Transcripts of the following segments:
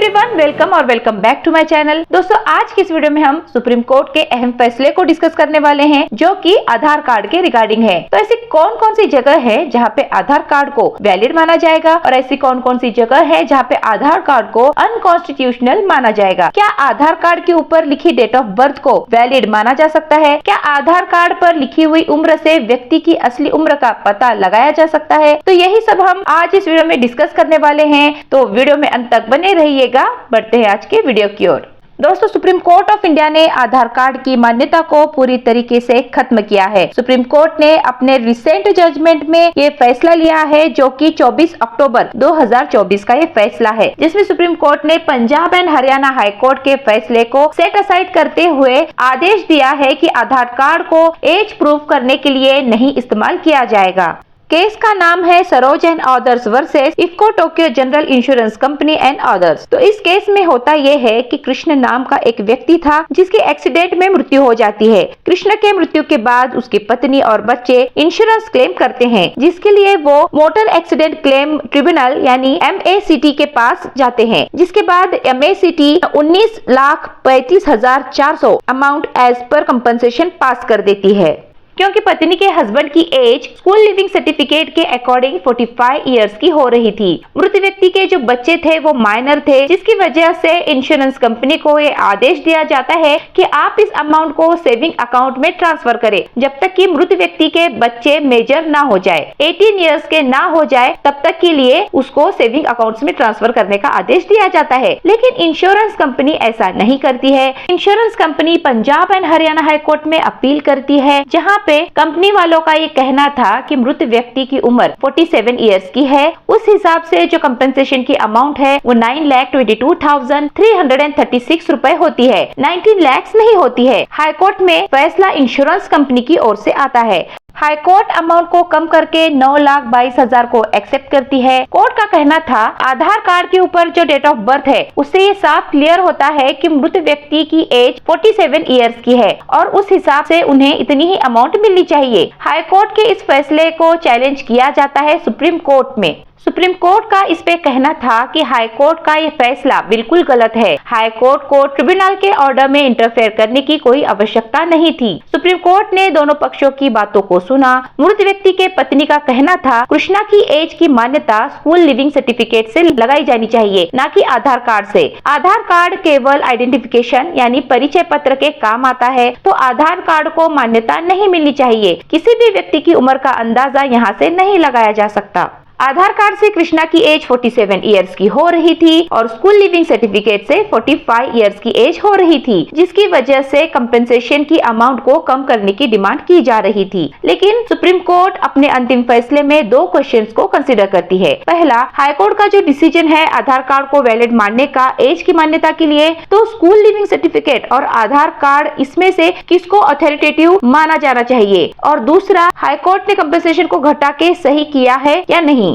Everyone, welcome और welcome back to my channel. दोस्तों, आज की इस वीडियो में हम सुप्रीम कोर्ट के अहम फैसले को डिस्कस करने वाले हैं, जो कि आधार कार्ड के रिगार्डिंग है। तो ऐसी कौन कौन सी जगह है जहाँ पे आधार कार्ड को वैलिड माना जाएगा और ऐसी कौन कौन सी जगह है जहाँ पे आधार कार्ड को अनकॉन्स्टिट्यूशनल माना जाएगा। क्या आधार कार्ड के ऊपर लिखी डेट ऑफ बर्थ को वैलिड माना जा सकता है? क्या आधार कार्ड पर लिखी हुई उम्र से व्यक्ति की असली उम्र का पता लगाया जा सकता है? तो यही सब हम आज इस वीडियो में डिस्कस करने वाले हैं, तो वीडियो में अंत तक बने रहिएगा। बढ़ते हैं आज के वीडियो की ओर। दोस्तों, सुप्रीम कोर्ट ऑफ इंडिया ने आधार कार्ड की मान्यता को पूरी तरीके से खत्म किया है। सुप्रीम कोर्ट ने अपने रिसेंट जजमेंट में ये फैसला लिया है, जो कि 24 अक्टूबर 2024 का ये फैसला है, जिसमें सुप्रीम कोर्ट ने Punjab and Haryana high court के फैसले को सेट असाइड करते हुए आदेश दिया है कि आधार कार्ड को एज प्रूफ करने के लिए नहीं इस्तेमाल किया जाएगा। केस का नाम है Saroj and others versus IFFCO Tokyo general insurance company and others. तो इस केस में होता यह है कि कृष्ण नाम का एक व्यक्ति था, जिसके एक्सीडेंट में मृत्यु हो जाती है। कृष्ण के मृत्यु के बाद उसकी पत्नी और बच्चे इंश्योरेंस क्लेम करते हैं, जिसके लिए वो मोटर एक्सीडेंट क्लेम ट्रिब्यूनल यानी MACT के पास जाते हैं, जिसके बाद MACT 19,35,400 अमाउंट एज पर कंपनसेशन पास कर देती है, क्योंकि पत्नी के हस्बैंड की एज स्कूल लिविंग सर्टिफिकेट के अकॉर्डिंग 45 इयर्स की हो रही थी। मृत व्यक्ति के जो बच्चे थे वो माइनर थे, जिसकी वजह से इंश्योरेंस कंपनी को ये आदेश दिया जाता है कि आप इस अमाउंट को सेविंग अकाउंट में ट्रांसफर करें, जब तक कि मृत व्यक्ति के बच्चे मेजर ना हो जाए, 18 इयर्स के ना हो जाए, तब तक के लिए उसको सेविंग अकाउंट्स में ट्रांसफर करने का आदेश दिया जाता है। लेकिन इंश्योरेंस कंपनी ऐसा नहीं करती है। Insurance company Punjab and Haryana high court में अपील करती है, जहाँ पे कंपनी वालों का ये कहना था कि मृत व्यक्ति की उम्र 47 इयर्स की है। उस हिसाब से जो कंपनसेशन की अमाउंट है वो 9,22,336 रुपए होती है, 19 लाख नहीं होती है। हाई कोर्ट में फैसला इंश्योरेंस कंपनी की ओर से आता है। हाई कोर्ट अमाउंट को कम करके 9,22,000 को एक्सेप्ट करती है। कोर्ट का कहना था आधार कार्ड के ऊपर जो डेट ऑफ बर्थ है उससे ये साफ क्लियर होता है कि मृत व्यक्ति की एज 47 इयर्स की है और उस हिसाब से उन्हें इतनी ही अमाउंट मिलनी चाहिए। हाई कोर्ट के इस फैसले को चैलेंज किया जाता है सुप्रीम कोर्ट में। सुप्रीम कोर्ट का इस पे कहना था कि हाई कोर्ट का ये फैसला बिल्कुल गलत है। हाई कोर्ट को ट्रिब्यूनल के ऑर्डर में इंटरफेयर करने की कोई आवश्यकता नहीं थी। सुप्रीम कोर्ट ने दोनों पक्षों की बातों को सुना। मृत व्यक्ति के पत्नी का कहना था कृष्णा की एज की मान्यता स्कूल लिविंग सर्टिफिकेट से लगाई जानी चाहिए, न कि आधार कार्ड से। आधार कार्ड केवल आइडेंटिफिकेशन यानी परिचय पत्र के काम आता है, तो आधार कार्ड को मान्यता नहीं मिलनी चाहिए। किसी भी व्यक्ति की उम्र का अंदाजा यहाँ से नहीं लगाया जा सकता। आधार कार्ड से कृष्णा की एज 47 इयर्स की हो रही थी और स्कूल लिविंग सर्टिफिकेट से 45 इयर्स की एज हो रही थी, जिसकी वजह से कंपनसेशन की अमाउंट को कम करने की डिमांड की जा रही थी। लेकिन सुप्रीम कोर्ट अपने अंतिम फैसले में दो क्वेश्चंस को कंसीडर करती है। पहला, हाई कोर्ट का जो डिसीजन है आधार कार्ड को वैलिड मानने का एज की मान्यता के लिए, तो स्कूल लिविंग सर्टिफिकेट और आधार कार्ड इसमें से किसको अथॉरिटेटिव माना जाना चाहिए, और दूसरा, हाई कोर्ट ने कंपनसेशन को घटा के सही किया है या नहीं।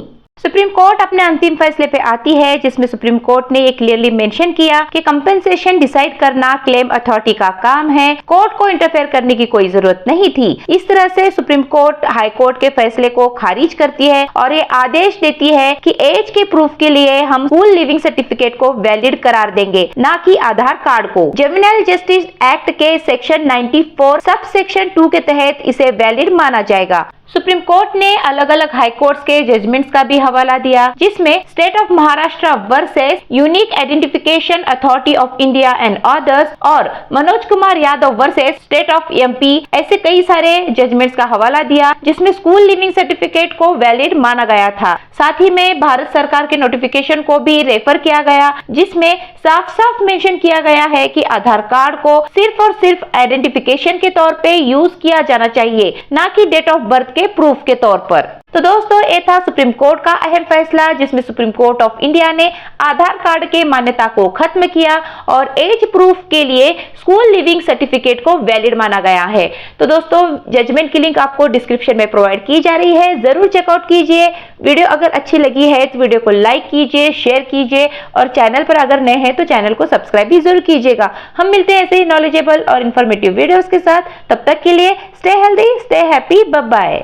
सुप्रीम कोर्ट अपने अंतिम फैसले पे आती है, जिसमें सुप्रीम कोर्ट ने ये क्लियरली मेंशन किया कि कंपनसेशन डिसाइड करना क्लेम अथॉरिटी का काम है, कोर्ट को इंटरफेयर करने की कोई जरूरत नहीं थी। इस तरह से सुप्रीम कोर्ट हाई कोर्ट के फैसले को खारिज करती है और ये आदेश देती है कि एज के प्रूफ के लिए हम स्कूल लिविंग सर्टिफिकेट को वैलिड करार देंगे, न कि आधार कार्ड को। जुवेनाइल जस्टिस एक्ट के सेक्शन 94 सब सेक्शन 2 के तहत इसे वैलिड माना जाएगा। सुप्रीम कोर्ट ने अलग अलग हाई कोर्ट्स के जजमेंट्स का भी हवाला दिया, जिसमें state of Maharashtra versus unique identification authority of India and others और Manoj Kumar Yadav versus state of MP, ऐसे कई सारे जजमेंट्स का हवाला दिया, जिसमें स्कूल लिविंग सर्टिफिकेट को वैलिड माना गया था। साथ ही में भारत सरकार के नोटिफिकेशन को भी रेफर किया गया, जिसमें साफ साफ मेंशन किया गया है कि आधार कार्ड को सिर्फ और सिर्फ आइडेंटिफिकेशन के तौर पे यूज किया जाना चाहिए, न कि डेट ऑफ बर्थ के प्रूफ के तौर पर। तो दोस्तों, ये था सुप्रीम कोर्ट का अहम फैसला, जिसमें सुप्रीम कोर्ट ऑफ इंडिया ने आधार कार्ड के मान्यता को खत्म किया और एज प्रूफ के लिए स्कूल लिविंग सर्टिफिकेट को वैलिड माना गया है। तो दोस्तों, जजमेंट की लिंक आपको डिस्क्रिप्शन में प्रोवाइड की जा रही है, जरूर चेकआउट कीजिए। वीडियो अगर अच्छी लगी है तो वीडियो को लाइक कीजिए, शेयर कीजिए और चैनल पर अगर नए हैं तो चैनल को सब्सक्राइब भी जरूर कीजिएगा। हम मिलते हैं ऐसे ही नॉलेजेबल और इन्फॉर्मेटिव वीडियोस के साथ। तब तक के लिए stay healthy, stay happy, bye bye.